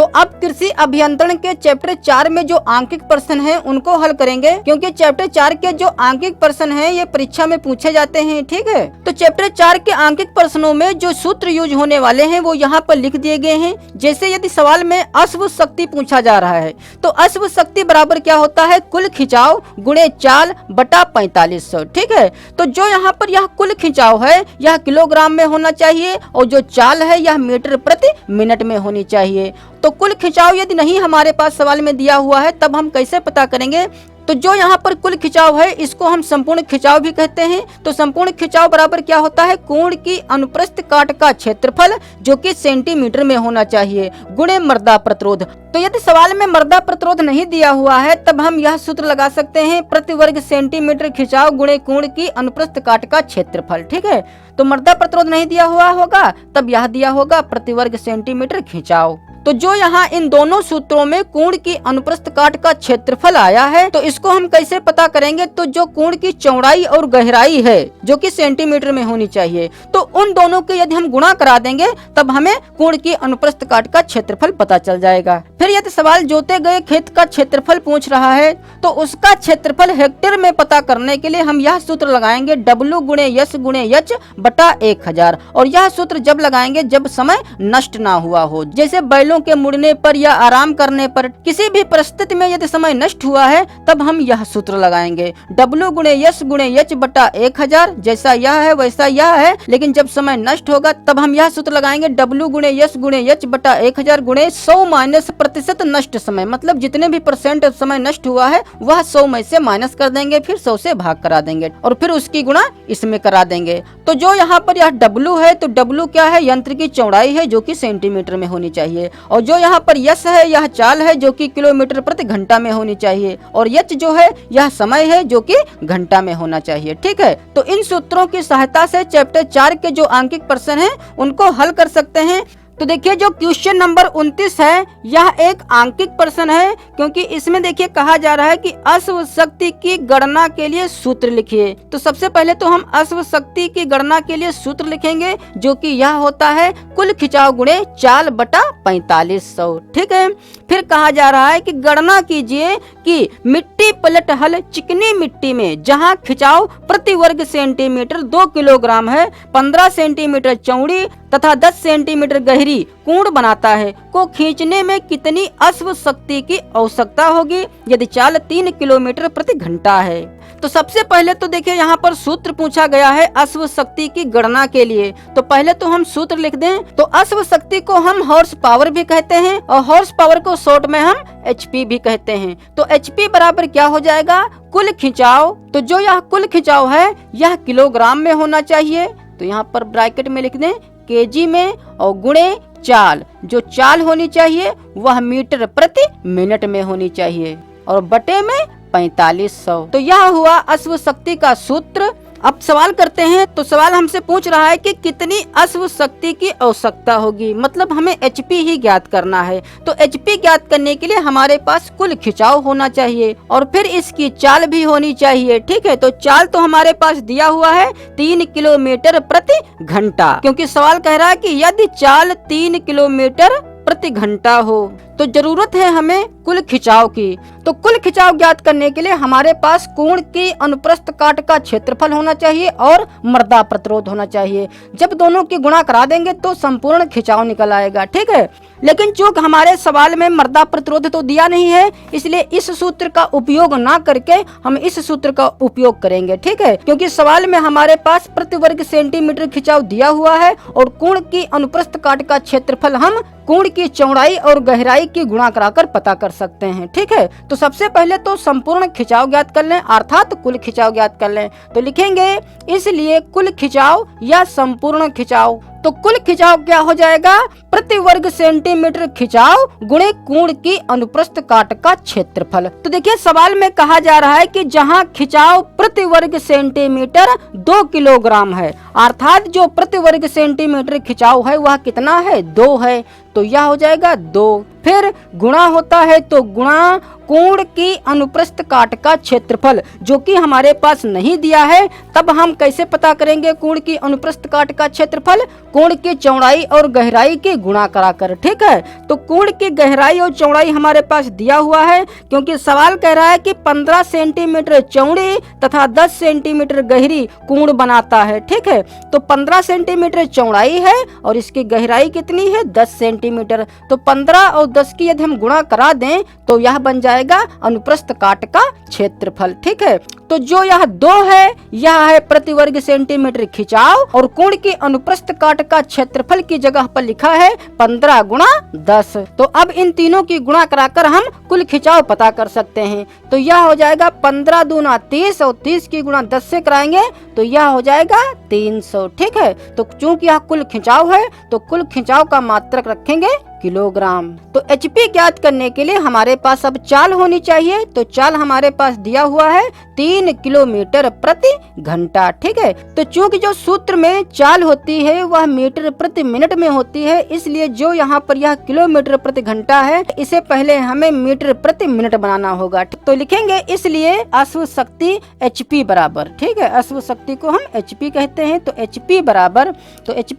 तो अब कृषि अभियंत्रण के चैप्टर 4 में जो आंकिक प्रश्न हैं उनको हल करेंगे, क्योंकि चैप्टर 4 के जो आंकिक प्रश्न हैं ये परीक्षा में पूछे जाते हैं। ठीक है, तो चैप्टर 4 के आंकिक प्रश्नों में जो सूत्र यूज होने वाले हैं वो यहाँ पर लिख दिए गए हैं। जैसे यदि सवाल में अश्व शक्ति पूछा जा रहा है तो अश्व शक्ति बराबर क्या होता है, कुल खिंचाव गुणे चाल बटा 4500। ठीक है, तो जो यहाँ पर यह कुल खिंचाव है यह किलोग्राम में होना चाहिए और जो चाल है यह मीटर प्रति मिनट में होनी चाहिए। तो कुल खिंचाव यदि नहीं हमारे पास सवाल में दिया हुआ है तब हम कैसे पता करेंगे। तो जो यहाँ पर कुल खिंचाव है इसको हम संपूर्ण खिंचाव भी कहते हैं। तो संपूर्ण खिंचाव बराबर क्या होता है, कोण की अनुप्रस्थ काट का क्षेत्रफल जो कि सेंटीमीटर में होना चाहिए गुणे मर्दा प्रतिरोध। तो यदि सवाल में मर्दा प्रतिरोध नहीं दिया हुआ है तब हम यह सूत्र लगा सकते हैं, प्रति वर्ग सेंटीमीटर खिंचाव गुणे कोण की अनुप्रस्थ काट का क्षेत्रफल। ठीक है, तो मर्दा प्रतिरोध नहीं दिया हुआ होगा तब यह दिया होगा प्रति वर्ग सेंटीमीटर खिंचाव। तो जो यहाँ इन दोनों सूत्रों में कोण की अनुप्रस्थ काट का क्षेत्रफल आया है तो इसको हम कैसे पता करेंगे। तो जो कोण की चौड़ाई और गहराई है जो कि सेंटीमीटर में होनी चाहिए, तो उन दोनों के यदि हम गुणा करा देंगे तब हमें कोण की अनुप्रस्थ काट का क्षेत्रफल पता चल जाएगा। फिर यदि सवाल जोते गए खेत का क्षेत्रफल पूछ रहा है तो उसका क्षेत्रफल हेक्टेयर में पता करने के लिए हम यह सूत्र लगाएंगे, W गुणे यस गुणे यच बटा 1000। और यह सूत्र जब लगाएंगे जब समय नष्ट ना हुआ हो, जैसे बैलों के मुड़ने पर या आराम करने पर, किसी भी परिस्थिति में यदि समय नष्ट हुआ है तब हम यह सूत्र लगाएंगे, W गुणे यस गुणे यच बटा 1000। जैसा यह है वैसा यह है, लेकिन जब समय नष्ट होगा तब हम यह सूत्र लगाएंगे, W गुणे यस गुणे यच बटा 1000 गुणे 100 माइनस प्रतिशत नष्ट समय, मतलब जितने भी परसेंट समय नष्ट हुआ है वह 100 में से माइनस कर देंगे, फिर 100 से भाग करा देंगे और फिर उसकी गुणा इसमें करा देंगे। तो जो यहाँ पर यह W है तो W क्या है, यंत्र की चौड़ाई है जो कि सेंटीमीटर में होनी चाहिए। और जो यहाँ पर यस है यह चाल है जो कि किलोमीटर प्रति घंटा में होनी चाहिए। और यच जो है यह समय है जो कि घंटा में होना चाहिए। ठीक है, तो इन सूत्रों की सहायता से चैप्टर 4 के जो आंकिक प्रश्न हैं उनको हल कर सकते हैं। तो देखिए जो क्वेश्चन नंबर 29 है यह एक आंकिक प्रश्न है, क्योंकि इसमें देखिए कहा जा रहा है कि अश्व शक्ति की गणना के लिए सूत्र लिखिए। तो सबसे पहले तो हम अश्व शक्ति की गणना के लिए सूत्र लिखेंगे जो कि यह होता है कुल खिंचाव गुणे चाल बटा 4500। ठीक है, फिर कहा जा रहा है कि गणना कीजिए कि मिट्टी पलट हल चिकनी मिट्टी में जहाँ खिंचाव प्रति वर्ग सेंटीमीटर 2 किलोग्राम है, 15 सेंटीमीटर चौड़ी तथा 10 सेंटीमीटर गहरी कोण बनाता है, को खींचने में कितनी अश्व शक्ति की आवश्यकता होगी यदि चाल 3 किलोमीटर प्रति घंटा है। तो सबसे पहले तो देखिए यहाँ पर सूत्र पूछा गया है अश्व शक्ति की गणना के लिए। तो पहले तो हम सूत्र लिख दें। तो अश्व शक्ति को हम हॉर्स पावर भी कहते हैं और हॉर्स पावर को शॉर्ट में हम HP भी कहते हैं। तो HP बराबर क्या हो जाएगा, कुल खिंचाव। तो जो यह कुल खिंचाव है यह किलोग्राम में होना चाहिए, तो यहाँ पर ब्रैकेट में लिख दें केजी में, और गुणे चाल, जो चाल होनी चाहिए वह मीटर प्रति मिनट में होनी चाहिए, और बटे में 4500। तो यह हुआ अश्व शक्ति का सूत्र। अब सवाल करते हैं। तो सवाल हमसे पूछ रहा है कि कितनी अश्व शक्ति की आवश्यकता होगी, मतलब हमें HP ही ज्ञात करना है। तो HP ज्ञात करने के लिए हमारे पास कुल खिंचाव होना चाहिए और फिर इसकी चाल भी होनी चाहिए। ठीक है, तो चाल तो हमारे पास दिया हुआ है 3 किलोमीटर प्रति घंटा, क्योंकि सवाल कह रहा है कि यदि चाल 3 किलोमीटर प्रति घंटा हो तो जरूरत है हमें कुल खिंचाव की। तो कुल खिंचाव ज्ञात करने के लिए हमारे पास कोण की अनुप्रस्थ काट का क्षेत्रफल होना चाहिए और मर्दा प्रतिरोध होना चाहिए। जब दोनों की गुणा करा देंगे तो संपूर्ण खिंचाव निकल आएगा। ठीक है, लेकिन चूंकि हमारे सवाल में मर्दा प्रतिरोध तो दिया नहीं है, इसलिए इस सूत्र का उपयोग ना करके हम इस सूत्र का उपयोग करेंगे। ठीक है, क्योंकि सवाल में हमारे पास प्रति वर्ग सेंटीमीटर खिंचाव दिया हुआ है और कोण की अनुप्रस्थ काट का क्षेत्रफल हम कोण की चौड़ाई और गहराई की गुणा कराकर पता कर सकते हैं। ठीक है, तो सबसे पहले तो संपूर्ण खिंचाव ज्ञात कर लें, अर्थात कुल खिंचाव ज्ञात कर लें। तो लिखेंगे इसलिए कुल खिंचाव या संपूर्ण खिंचाव। तो कुल खिंचाव क्या हो जाएगा, प्रति वर्ग सेंटीमीटर खिंचाव गुणे कोण की अनुप्रस्थ काट का क्षेत्रफल। तो देखिए सवाल में कहा जा रहा है कि जहां खिंचाव प्रति वर्ग सेंटीमीटर 2 किलोग्राम है, अर्थात जो प्रति वर्ग सेंटीमीटर खिंचाव है वह कितना है, 2 है। तो यह हो जाएगा 2। फिर गुणा होता है तो गुणा कोण की अनुप्रस्थ काट का क्षेत्रफल, जो कि हमारे पास नहीं दिया है, तब हम कैसे पता करेंगे कोण की अनुप्रस्थ काट का क्षेत्रफल? कोण की चौड़ाई और गहराई की गुणा कराकर, ठीक है। तो कोण की गहराई और चौड़ाई हमारे पास दिया हुआ है, क्योंकि सवाल कह रहा है कि 15 सेंटीमीटर चौड़ी तथा 10 सेंटीमीटर गहरी कोण बनाता है, ठीक है। तो 15 सेंटीमीटर चौड़ाई है और इसकी गहराई कितनी है? 10 सेंटीमीटर। तो 15 और 10 की यदि हम गुणा करा दें तो यह बन जाएगा अनुप्रस्थ काट का क्षेत्रफल, ठीक है। तो जो यह 2 है यह है प्रति वर्ग सेंटीमीटर खिंचाव और कोण की अनुप्रस्थ काट का क्षेत्रफल की जगह पर लिखा है 15 गुणा 10। तो अब इन तीनों की गुणा कराकर हम कुल खिंचाव पता कर सकते हैं। तो यह हो जाएगा 15 दूना 30 और 30 की गुणा 10 से कराएंगे तो यह हो जाएगा 300, ठीक है। तो चूंकि यह कुल खिंचाव है तो कुल खिंचाव का मात्रक रखेंगे किलोग्राम। तो एचपी ज्ञात करने के लिए हमारे पास अब चाल होनी चाहिए। तो चाल हमारे पास दिया हुआ है 3 किलोमीटर प्रति घंटा, ठीक है। तो चूंकि जो सूत्र में चाल होती है वह मीटर प्रति मिनट में होती है, इसलिए जो यहाँ पर यह किलोमीटर प्रति घंटा है इसे पहले हमें मीटर प्रति मिनट बनाना होगा। तो लिखेंगे इसलिए अश्व शक्ति एचपी बराबर, ठीक है। अश्व शक्ति को हम एचपी कहते हैं। तो एचपी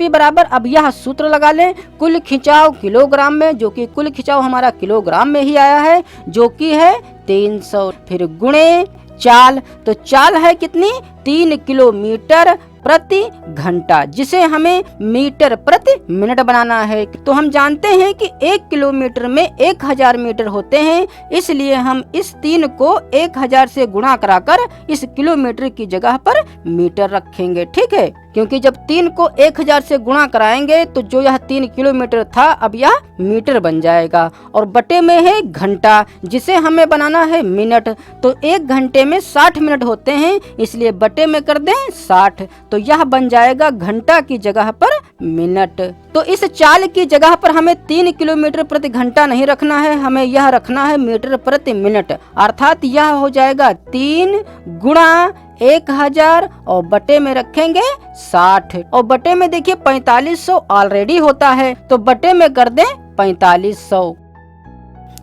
बराबर अब यह सूत्र लगा लें, कुल खिंचाव किलोग्राम में, जो कि कुल खिंचाव हमारा किलोग्राम में ही आया है, जो कि है 300, फिर गुणे चाल। तो चाल है कितनी? 3 किलोमीटर प्रति घंटा, जिसे हमें मीटर प्रति मिनट बनाना है। तो हम जानते हैं कि 1 किलोमीटर में 1000 मीटर होते हैं, इसलिए हम इस 3 को 1000 से गुणा कराकर इस किलोमीटर की जगह पर मीटर रखेंगे, ठीक है। क्योंकि जब 3 को 1000 से गुणा कराएंगे तो जो यह 3 किलोमीटर था अब यह मीटर बन जाएगा। और बटे में है घंटा, जिसे हमें बनाना है मिनट। तो 1 घंटे में 60 मिनट होते हैं, इसलिए बटे में कर दें 60। तो यह बन जाएगा घंटा की जगह पर मिनट। तो इस चाल की जगह पर हमें 3 किलोमीटर प्रति घंटा नहीं रखना है, हमें यह रखना है मीटर प्रति मिनट। अर्थात यह हो जाएगा 3 गुणा 1000 और बटे में रखेंगे 60। और बटे में देखिए 4500 ऑलरेडी होता है, तो बटे में कर दें 4500।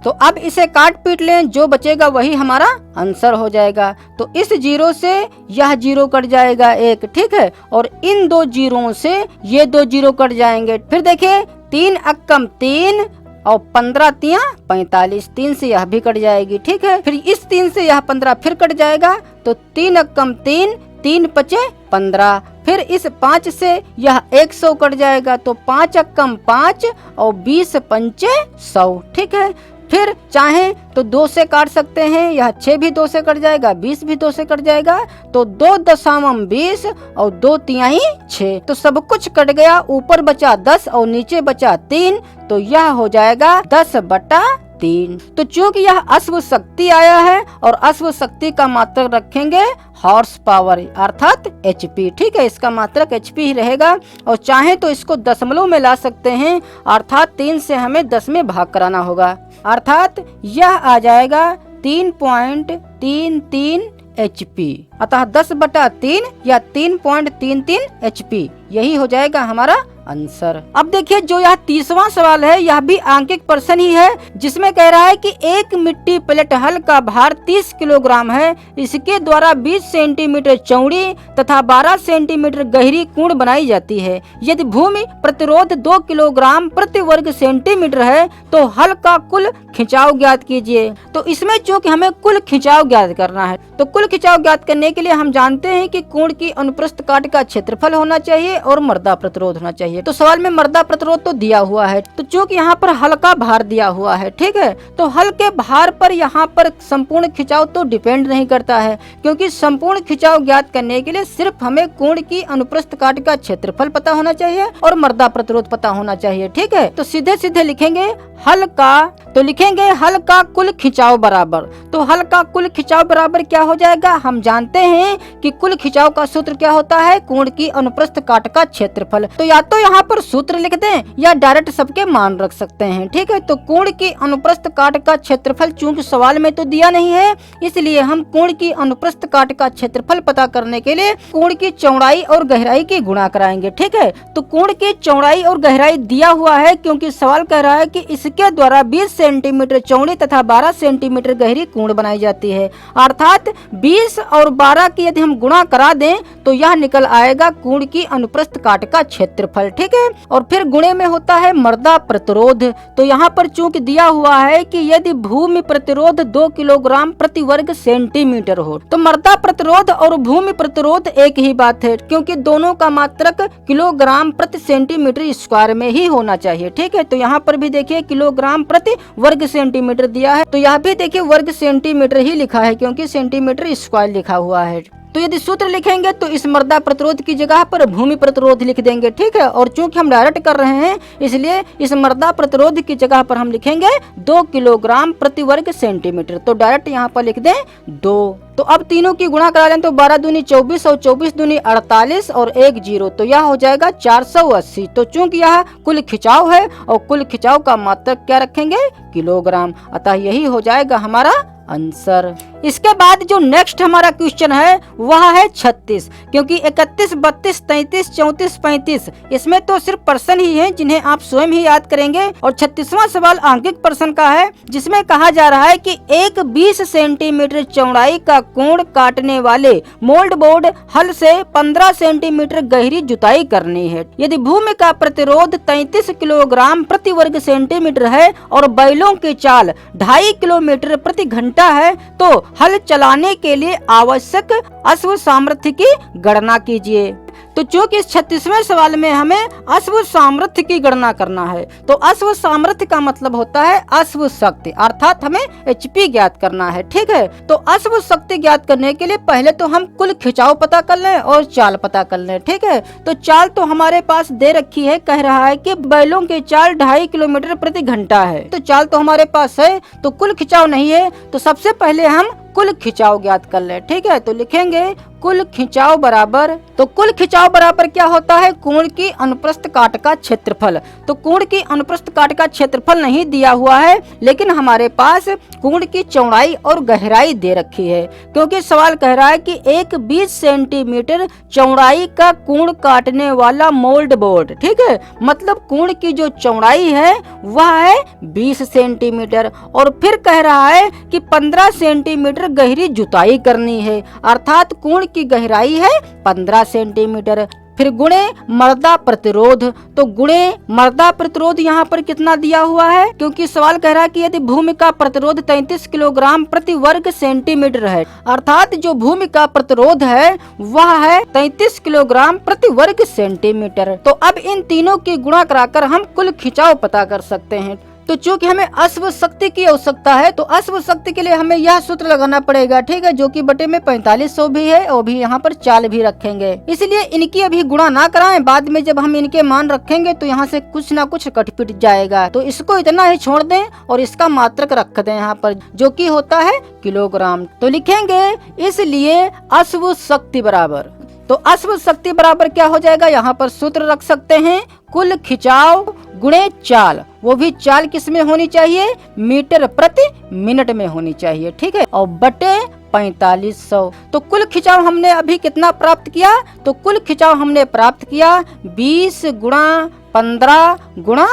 तो अब इसे काट पीट लें, जो बचेगा वही हमारा आंसर हो जाएगा। तो इस 0 से यह 0 कट जाएगा 1, ठीक है। और इन 2 जीरो से ये 2 जीरो कट जाएंगे। फिर देखिए 3 अक्कम 3 और 15 तिया 45, 3 से यह भी कट जाएगी, ठीक है। फिर इस 3 से यह 15 फिर कट जाएगा, तो 3 अक्कम 3, 3 पचे 15। फिर इस 5 से यह 100 कट जाएगा, तो 5 अक्कम 5 और 20 पंचे 100, ठीक है। फिर चाहें तो 2 से काट सकते हैं, यह 6 भी 2 से कट जाएगा, 20 भी 2 से कट जाएगा, तो 2 दशमलव 20 और 2 तिहाई 6। तो सब कुछ कट गया, ऊपर बचा 10 और नीचे बचा 3, तो यह हो जाएगा 10/3। तो चूंकि यह अश्व शक्ति आया है और अश्व शक्ति का मात्रक रखेंगे हॉर्स पावर अर्थात एचपी, ठीक है। इसका मात्रक एचपी ही रहेगा। और चाहे तो इसको दशमलव में ला सकते हैं, अर्थात 3 से हमें 10 में भाग कराना होगा, अर्थात यह आ जाएगा 3.33 एचपी। अतः 10/3 या 3.33 एचपी, यही हो जाएगा हमारा आंसर। अब देखिए जो यह 30वां सवाल है यह भी आंकिक प्रश्न ही है, जिसमें कह रहा है कि एक मिट्टी प्लेट हल का भार 30 किलोग्राम है, इसके द्वारा 20 सेंटीमीटर चौड़ी तथा 12 सेंटीमीटर गहरी कूड़ बनाई जाती है। यदि भूमि प्रतिरोध 2 किलोग्राम प्रति वर्ग सेंटीमीटर है तो हल का कुल खिंचाव ज्ञात कीजिए। तो इसमें चूंकि हमें कुल खिंचाव ज्ञात करना है, तो कुल खिंचाव ज्ञात करने के लिए हम जानते हैं कि कूड़ की अनुप्रस्थ काट का क्षेत्रफल होना चाहिए और मर्दा प्रतिरोध होना चाहिए। तो सवाल में मर्दा प्रतिरोध तो दिया हुआ है, तो चूंकि यहाँ पर हल का भार दिया हुआ है, ठीक है। तो हल के भार पर यहाँ पर संपूर्ण खिंचाव तो डिपेंड नहीं करता है, क्योंकि संपूर्ण खिंचाव ज्ञात करने के लिए सिर्फ हमें कोण की अनुप्रस्थ काट का क्षेत्रफल पता होना चाहिए और मर्दा प्रतिरोध पता होना चाहिए, ठीक है। तो सीधे सीधे लिखेंगे हल का, तो लिखेंगे हल का कुल खिंचाव बराबर। तो हल का कुल खिंचाव बराबर क्या हो जाएगा? हम जानते हैं कि कुल खिंचाव का सूत्र क्या होता है? कोण की अनुप्रस्थ काट का क्षेत्रफल। तो या तो यहाँ पर सूत्र लिख दें या डायरेक्ट सबके मान रख सकते हैं, ठीक है। तो कोण की अनुप्रस्थ काट का क्षेत्रफल चूंकि सवाल में तो दिया नहीं है, इसलिए हम कोण की अनुप्रस्थ काट का क्षेत्रफल पता करने के लिए कोण की चौड़ाई और गहराई की गुणा कराएंगे, ठीक है। तो कोण की चौड़ाई और गहराई दिया हुआ है, क्योंकि सवाल कह रहा है कि इसके द्वारा 20 सेंटीमीटर चौड़ी तथा 12 सेंटीमीटर गहरी कूंड बनाई जाती है। अर्थात 20 और 12 की यदि हम गुणा करा दें तो यह निकल आएगा कूंड की अनुप्रस्थ काट का क्षेत्रफल, ठीक है। और फिर गुणे में होता है मर्दा प्रतिरोध। तो यहाँ पर चूंकि दिया हुआ है कि यदि भूमि प्रतिरोध 2 किलोग्राम प्रति वर्ग सेंटीमीटर हो, तो मर्दा प्रतिरोध और भूमि प्रतिरोध एक ही बात है, क्योंकि दोनों का मात्रक किलोग्राम प्रति सेंटीमीटर स्क्वायर में ही होना चाहिए, ठीक है। तो यहाँ पर भी देखिए किलोग्राम प्रति वर्ग सेंटीमीटर दिया है, तो यहाँ भी देखिए वर्ग सेंटीमीटर ही लिखा है, क्योंकि सेंटीमीटर स्क्वायर लिखा हुआ है। तो यदि सूत्र लिखेंगे तो इस मर्दा प्रतिरोध की जगह पर भूमि प्रतिरोध लिख देंगे, ठीक है। और चूंकि हम डायरेक्ट कर रहे हैं इसलिए इस मर्दा प्रतिरोध की जगह पर हम लिखेंगे 2 किलोग्राम प्रति वर्ग सेंटीमीटर। तो डायरेक्ट यहाँ पर लिख दें 2। तो अब तीनों की गुणा करा लें तो 12 दूनी 24 और 24 दूनी 48 और 1 0, तो यह हो जाएगा 480। तो चूंकि यह कुल खिंचाव है और कुल खिंचाव का मात्रक क्या रखेंगे, किलोग्राम, अतः यही हो जाएगा हमारा आंसर। इसके बाद जो नेक्स्ट हमारा क्वेश्चन है वह है 36, क्योंकि 31, 32, 33, 34, 35 इसमें तो सिर्फ पर्सन ही हैं जिन्हें आप स्वयं ही याद करेंगे। और 36वां सवाल आंकिक पर्सन का है, जिसमें कहा जा रहा है कि एक 20 सेंटीमीटर चौड़ाई का कोण काटने वाले मोल्ड बोर्ड हल से 15 सेंटीमीटर गहरी जुताई करनी है। यदि भूमि का प्रतिरोध 33 किलोग्राम प्रति वर्ग सेंटीमीटर है और बैलों की चाल 2.5 किलोमीटर प्रति घंटा है, तो हल चलाने के लिए आवश्यक अश्व सामर्थ्य की गणना कीजिए। तो चूंकि इस 36वें सवाल में हमें अश्व सामर्थ्य की गणना करना है, तो अश्व सामर्थ्य का मतलब होता है अश्व शक्ति, अर्थात हमें HP ज्ञात करना है, ठीक है। तो अश्व शक्ति ज्ञात करने के लिए पहले तो हम कुल खिंचाव पता कर लें और चाल पता कर लें, ठीक है। तो चाल तो हमारे पास दे रखी है, कह रहा है कि बैलों की चाल 2.5 किलोमीटर प्रति घंटा है, तो चाल तो हमारे पास है, तो कुल खिंचाव नहीं है। तो सबसे पहले हम कुल खिंचाव ज्ञात कर ले, ठीक है। तो लिखेंगे कुल खिंचाव बराबर, तो कुल खिंचाव बराबर क्या होता है, कोण की अनुप्रस्थ काट का क्षेत्रफल। तो कोण की अनुप्रस्थ काट का क्षेत्रफल नहीं दिया हुआ है, लेकिन हमारे पास कोण की चौड़ाई और गहराई दे रखी है, क्योंकि सवाल कह रहा है कि एक 20 सेंटीमीटर चौड़ाई का कोण काटने वाला मोल्ड बोर्ड, ठीक है, मतलब कोण की जो चौड़ाई है वह है 20 सेंटीमीटर, और फिर कह रहा है कि 15 सेंटीमीटर गहरी जुताई करनी है, अर्थात कोण की गहराई है 15 सेंटीमीटर। फिर गुणे मर्दा प्रतिरोध, तो गुणे मर्दा प्रतिरोध यहाँ पर कितना दिया हुआ है, क्योंकि सवाल कह रहा है कि यदि भूमि का प्रतिरोध 33 किलोग्राम प्रति वर्ग सेंटीमीटर है, अर्थात जो भूमि का प्रतिरोध है वह है 33 किलोग्राम प्रति वर्ग सेंटीमीटर। तो अब इन तीनों की गुणा कराकर हम कुल खिंचाव पता कर सकते हैं। तो चूंकि हमें अश्व शक्ति की आवश्यकता है, तो अश्व शक्ति के लिए हमें यह सूत्र लगाना पड़ेगा, ठीक है, जो कि बटे में 4500 भी है और भी यहाँ पर चाल भी रखेंगे। इसलिए इनकी अभी गुणा ना कराएं, बाद में जब हम इनके मान रखेंगे तो यहाँ से कुछ ना कुछ कट पिट जाएगा। तो इसको इतना ही छोड़ दें और इसका मात्रक रख दें यहाँ पर, जो कि होता है किलोग्राम। तो लिखेंगे इसलिए अश्व शक्ति बराबर, तो अश्व शक्ति बराबर क्या हो जाएगा, यहाँ पर सूत्र रख सकते हैं, कुल खिंचाव गुणे चाल, वो भी चाल किस में होनी चाहिए, मीटर प्रति मिनट में होनी चाहिए, ठीक है, और बटे 4500। तो कुल खिंचाव हमने अभी कितना प्राप्त किया, तो कुल खिंचाव हमने प्राप्त किया 20 गुणा 15 गुणा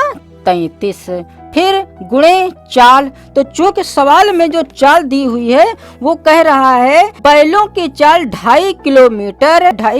33, फिर गुणे चाल। तो चूंकि सवाल में जो चाल दी हुई है वो कह रहा है बैलों की चाल 2.5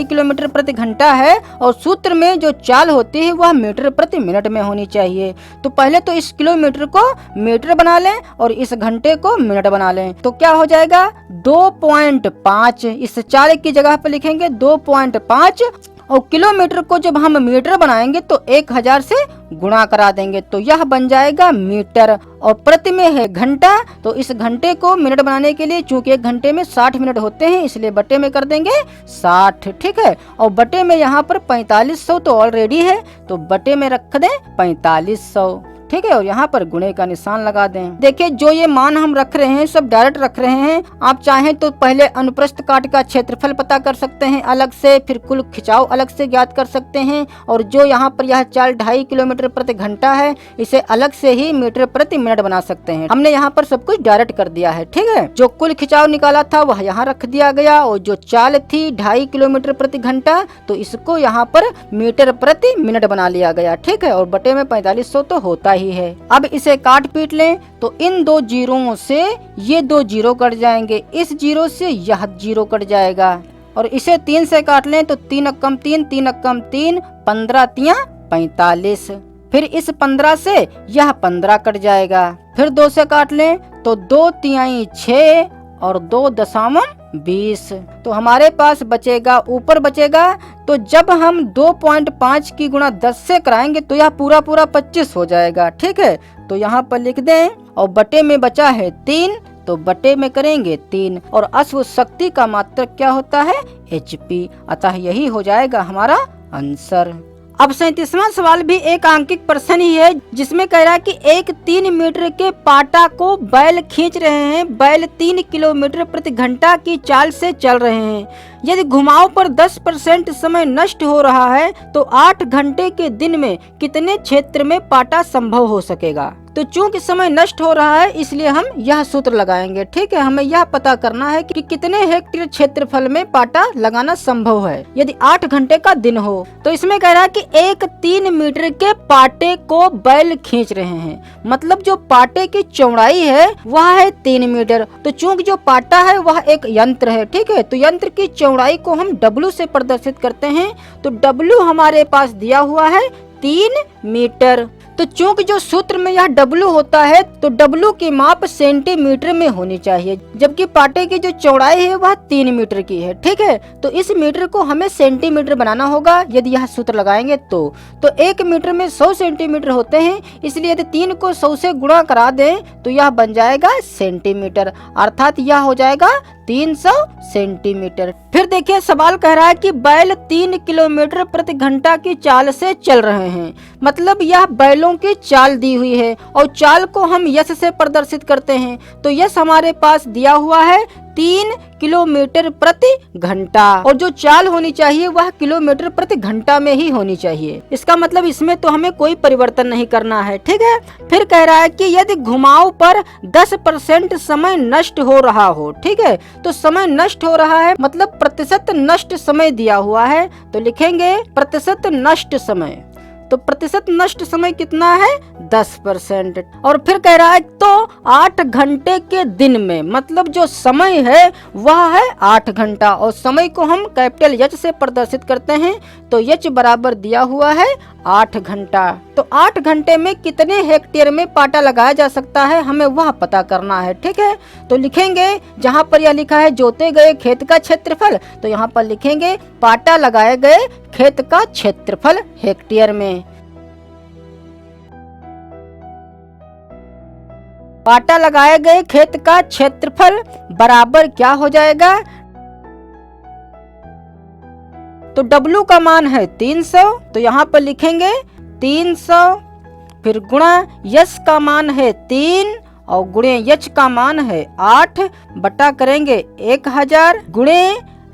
किलोमीटर प्रति घंटा है, और सूत्र में जो चाल होती है वह मीटर प्रति मिनट में होनी चाहिए। तो पहले तो इस किलोमीटर को मीटर बना लें और इस घंटे को मिनट बना लें, तो क्या हो जाएगा 2.5, इस चाल की जगह पर लिखेंगे 2.5, और किलोमीटर को जब हम मीटर बनाएंगे तो 1000 से गुणा करा देंगे, तो यह बन जाएगा मीटर, और प्रति में है घंटा, तो इस घंटे को मिनट बनाने के लिए चूंकि 1 घंटे में 60 मिनट होते हैं इसलिए बटे में कर देंगे 60, ठीक है, और बटे में यहाँ पर 4500 तो ऑलरेडी है, तो बटे में रख दें 4500, ठीक है, और यहाँ पर गुणे का निशान लगा दें। देखिए जो ये मान हम रख रहे हैं सब डायरेक्ट रख रहे हैं, आप चाहें तो पहले अनुप्रस्थ काट का क्षेत्रफल पता कर सकते हैं अलग से, फिर कुल खिंचाव अलग से ज्ञात कर सकते हैं, और जो यहाँ पर यह चाल 2.5 किलोमीटर प्रति घंटा है इसे अलग से ही मीटर प्रति मिनट बना सकते हैं। हमने यहाँ पर सब कुछ डायरेक्ट कर दिया है, ठीक है। जो कुल खिंचाव निकाला था वह यहाँ रख दिया गया, और जो चाल थी 2.5 किलोमीटर प्रति घंटा तो इसको यहाँ पर मीटर प्रति मिनट बना लिया गया, ठीक है, और बटे में 4500 तो होता ही है। अब इसे काट पीट लें तो इन दो जीरोओं से ये दो जीरो कट जाएंगे, इस जीरो से यह जीरो कट जाएगा। और इसे 3 से काट लें तो 3 अक्कम 3, 3 अक्कम 3, 15 तिया 45। फिर इस 15 से यह 15 कट जाएगा। फिर 2 से काट लें तो 2 तिहाई 6 और 2 दशमलव 20। तो हमारे पास बचेगा, ऊपर बचेगा। तो जब हम 2.5 की गुणा 10 से कराएंगे तो यह पूरा 25 हो जाएगा। ठीक है, तो यहाँ पर लिख दें। और बटे में बचा है 3, तो बटे में करेंगे 3। और अश्व शक्ति का मात्रक क्या होता है? HP। अतः यही हो जाएगा हमारा आंसर। अब 37वां सवाल भी एक आंकिक प्रश्न ही है, जिसमें कह रहा है कि एक 3 मीटर के पाटा को बैल खींच रहे हैं। बैल 3 किलोमीटर प्रति घंटा की चाल से चल रहे हैं। यदि घुमाव पर 10% समय नष्ट हो रहा है तो 8 घंटे के दिन में कितने क्षेत्र में पाटा संभव हो सकेगा? तो चूंकि समय नष्ट हो रहा है इसलिए हम यह सूत्र लगाएंगे। ठीक है, हमें यह पता करना है कि कितने हेक्टेयर क्षेत्रफल में पाटा लगाना संभव है यदि 8 घंटे का दिन हो। तो इसमें कह रहा है कि एक 3 मीटर के पाटे को बैल खींच रहे हैं, मतलब जो पाटे की चौड़ाई है वह है 3 मीटर। तो चूंकि जो पाटा है वह एक यंत्र है। ठीक है, तो यंत्र की चौड़ाई को हम W से प्रदर्शित करते हैं। तो W हमारे पास दिया हुआ है 3 मीटर। तो चूंकि जो सूत्र में यह W होता है तो W की माप सेंटीमीटर में होनी चाहिए, जबकि पाटे की जो चौड़ाई है वह 3 मीटर की है। ठीक है, तो इस मीटर को हमें सेंटीमीटर बनाना होगा यदि यह सूत्र लगाएंगे तो 1 मीटर में 100 सेंटीमीटर होते हैं, इसलिए यदि 3 को 100 से गुणा करा दें तो यह बन जाएगा सेंटीमीटर, अर्थात यह हो जाएगा 300 सेंटीमीटर। फिर देखिए सवाल कह रहा है कि बैल 3 किलोमीटर प्रति घंटा की चाल से चल रहे हैं, मतलब यह बैलों की चाल दी हुई है और चाल को हम यश से प्रदर्शित करते हैं। तो यश हमारे पास दिया हुआ है 3 किलोमीटर प्रति घंटा, और जो चाल होनी चाहिए वह किलोमीटर प्रति घंटा में ही होनी चाहिए। इसका मतलब इसमें तो हमें कोई परिवर्तन नहीं करना है। ठीक है, फिर कह रहा है कि यदि घुमाव पर 10% समय नष्ट हो रहा हो। ठीक है, तो समय नष्ट हो रहा है मतलब प्रतिशत नष्ट समय दिया हुआ है, तो लिखेंगे प्रतिशत नष्ट समय। तो प्रतिशत नष्ट समय कितना है? 10%। और फिर कह रहा है तो 8 घंटे के दिन में, मतलब जो समय है वह है 8 घंटा, और समय को हम कैपिटल H से प्रदर्शित करते हैं। तो H बराबर दिया हुआ है 8 घंटा। तो 8 घंटे में कितने हेक्टेयर में पाटा लगाया जा सकता है हमें वह पता करना है। ठीक है, तो लिखेंगे जहाँ पर यह लिखा है जोते गए खेत का क्षेत्रफल, तो यहाँ पर लिखेंगे पाटा लगाए गए खेत का क्षेत्रफल हेक्टेयर में। पाटा लगाए गए खेत का क्षेत्रफल बराबर क्या हो जाएगा? तो W का मान है 300, तो यहाँ पर लिखेंगे 300। फिर गुणा यश का मान है 3 और गुणे H का मान है 8, बटा करेंगे 1000 गुणे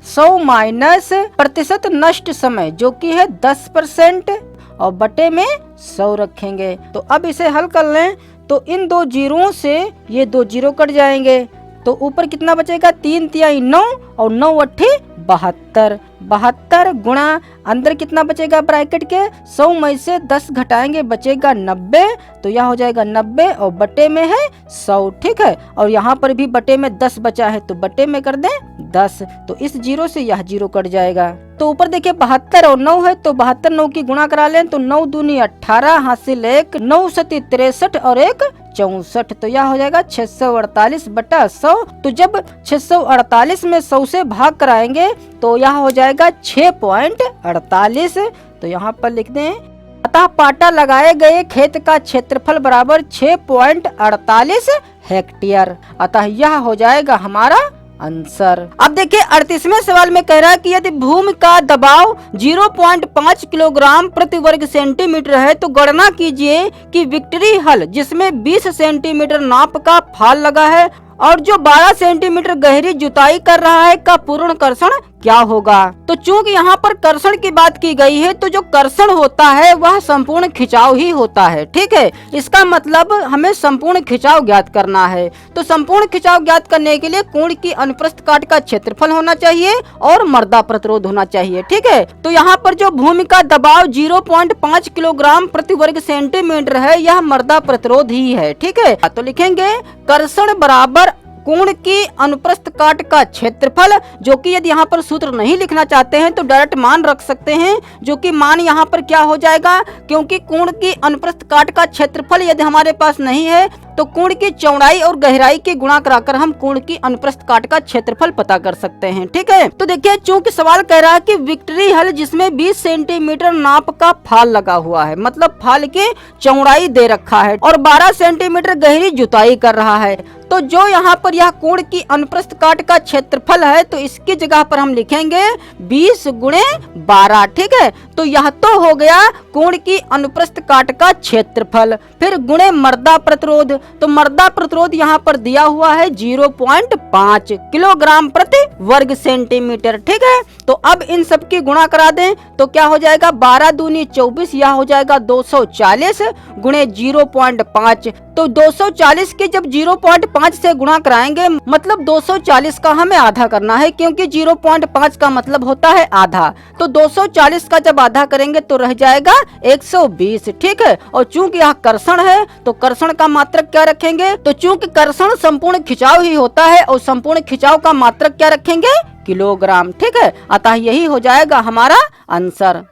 100 माइनस प्रतिशत नष्ट समय जो कि है 10% और बटे में 100 रखेंगे। तो अब इसे हल कर लें तो इन दो जीरों से ये 2 जीरो कट जाएंगे, तो ऊपर कितना बचेगा? 3 तिहाई 9 और 9 अट्ठे 72। 72 गुणा अंदर कितना बचेगा ब्रैकेट के? 100 में से 10 घटाएंगे बचेगा 90, तो यह हो जाएगा 90 और बटे में है 100। ठीक है, और यहाँ पर भी बटे में 10 बचा है तो बटे में कर दें 10, तो इस जीरो से यह जीरो कट जाएगा। तो ऊपर देखिए 72 और 9 है, तो 72 9 की गुणा करा लें तो 9 दूनी 18 हासिल 1, 9 सती 63 और 1 64, तो यह हो जाएगा 648 बटा 100। तो जब 648 में 100 से भाग कराएंगे तो यह हो जाएगा 6.48, तो यहाँ पर लिख दें अतः पाटा लगाए गए खेत का क्षेत्रफल बराबर 6.48 हेक्टेयर, अतः यह हो जाएगा हमारा आंसर। अब देखिए 38वें सवाल में कह रहा है कि यदि भूमि का दबाव 0.5 किलोग्राम प्रति वर्ग सेंटीमीटर है तो गणना कीजिए कि विक्ट्री हल जिसमें 20 सेंटीमीटर नाप का फाल लगा है और जो 12 सेंटीमीटर गहरी जुताई कर रहा है का पूर्ण कर्षण क्या होगा। तो चूंकि यहाँ पर कर्षण की बात की गई है, तो जो कर्षण होता है वह संपूर्ण खिंचाव ही होता है, ठीक है। इसका मतलब हमें संपूर्ण खिंचाव ज्ञात करना है। तो संपूर्ण खिंचाव ज्ञात करने के लिए कोण की अनुप्रस्थ काट का क्षेत्रफल होना चाहिए और मर्दा प्रतिरोध होना चाहिए, ठीक है। तो यहाँ पर जो भूमि का दबाव 0.5 किलोग्राम प्रति वर्ग सेंटीमीटर है, यह मर्दा प्रतिरोध ही है, ठीक है। तो लिखेंगे कर्षण बराबर कोण की अनुप्रस्थ काट का क्षेत्रफल, जो कि यदि यहाँ पर सूत्र नहीं लिखना चाहते हैं तो डायरेक्ट मान रख सकते हैं, जो कि मान यहाँ पर क्या हो जाएगा, क्योंकि कोण की अनुप्रस्थ काट का क्षेत्रफल यदि हमारे पास नहीं है तो कोण की चौड़ाई और गहराई के गुणा कराकर हम कोण की अनुप्रस्थ काट का क्षेत्रफल पता कर सकते हैं, ठीक है। तो देखिए, चूंकि सवाल कह रहा है कि विक्ट्री हल जिसमें 20 सेंटीमीटर नाप का फाल लगा हुआ है, मतलब फाल की चौड़ाई दे रखा है और 12 सेंटीमीटर गहरी जुताई कर रहा है, तो जो यहाँ पर यह कोण की अनुप्रस्थ काट का क्षेत्रफल है, तो इसकी जगह पर हम लिखेंगे 20 गुणे 12, ठीक है। तो यह तो हो गया कोण की अनुप्रस्थ काट का क्षेत्रफल, फिर गुणे मर्दा प्रतिरोध। तो मर्दा प्रतिरोध यहाँ पर दिया हुआ है 0.5 किलोग्राम प्रति वर्ग सेंटीमीटर, ठीक है। तो अब इन सब की गुणा करा दें तो क्या हो जाएगा, 12 दूनी 24, यह हो जाएगा 240 गुणे 0.5। तो 240 के जब 0.5 से गुणा कराएंगे, मतलब 240 का हमें आधा करना है, क्योंकि 0.5 का मतलब होता है आधा। तो 240 का जब आधा करेंगे तो रह जाएगा 120, ठीक है। और चूंकि यह कर्षण है तो कर्षण का मात्रक क्या रखेंगे, तो चूंकि कर्षण संपूर्ण खिंचाव ही होता है और संपूर्ण खिंचाव का मात्रक क्या रखेंगे, किलोग्राम, ठीक है। अतः यही हो जाएगा हमारा आंसर।